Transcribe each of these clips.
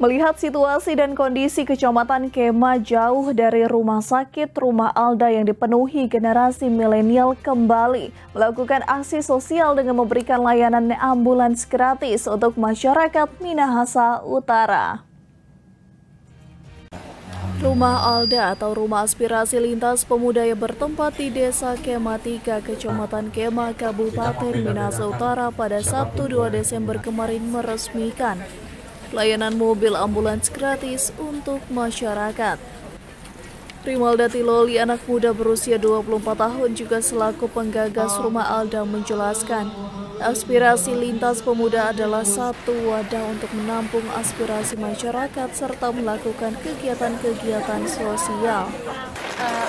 Melihat situasi dan kondisi Kecamatan Kema jauh dari rumah sakit, Rumah Alda yang dipenuhi generasi milenial kembali melakukan aksi sosial dengan memberikan layanan ambulans gratis untuk masyarakat Minahasa Utara. Rumah Alda atau Rumah Aspirasi Lintas Pemuda yang bertempat di Desa Kema 3, Kecamatan Kema, Kabupaten Minahasa Utara pada Sabtu 2 Desember kemarin meresmikan layanan mobil ambulans gratis untuk masyarakat. Rimalda Tiloli, anak muda berusia 24 tahun juga selaku penggagas Rumah Alda menjelaskan, aspirasi Lintas Pemuda adalah satu wadah untuk menampung aspirasi masyarakat serta melakukan kegiatan-kegiatan sosial.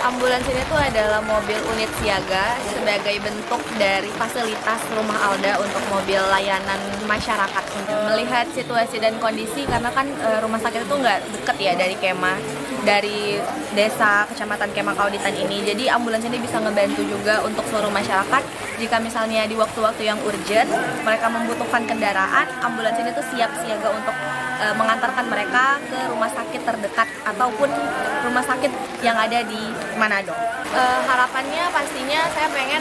Ambulans ini tuh adalah mobil unit siaga sebagai bentuk dari fasilitas Rumah Alda untuk mobil layanan masyarakat. Melihat situasi dan kondisi, karena kan rumah sakit itu nggak deket ya dari Kema, dari desa Kecamatan Kema Kauditan ini. Jadi ambulans ini bisa ngebantu juga untuk seluruh masyarakat. Jika misalnya di waktu-waktu yang urgent mereka membutuhkan kendaraan, ambulans ini tuh siap siaga untuk mengantarkan mereka ke rumah sakit terdekat ataupun rumah sakit yang ada di Manado. Harapannya pastinya saya pengen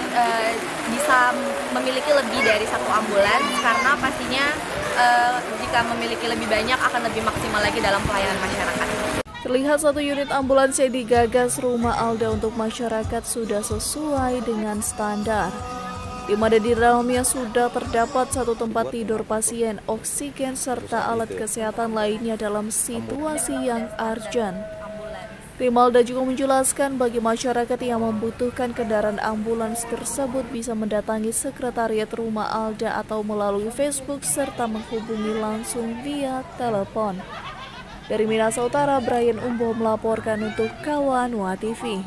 bisa memiliki lebih dari satu ambulans, karena pastinya jika memiliki lebih banyak akan lebih maksimal lagi dalam pelayanan masyarakat. Terlihat satu unit ambulans yang digagas Rumah Alda untuk masyarakat sudah sesuai dengan standar, di mana di dalamnya sudah terdapat satu tempat tidur pasien, oksigen, serta alat kesehatan lainnya dalam situasi yang urgent. Rimalda juga menjelaskan bagi masyarakat yang membutuhkan kendaraan ambulans tersebut bisa mendatangi Sekretariat Rumah Alda atau melalui Facebook serta menghubungi langsung via telepon. Dari Minahasa Utara, Brian Umbo melaporkan untuk Kawan WA TV.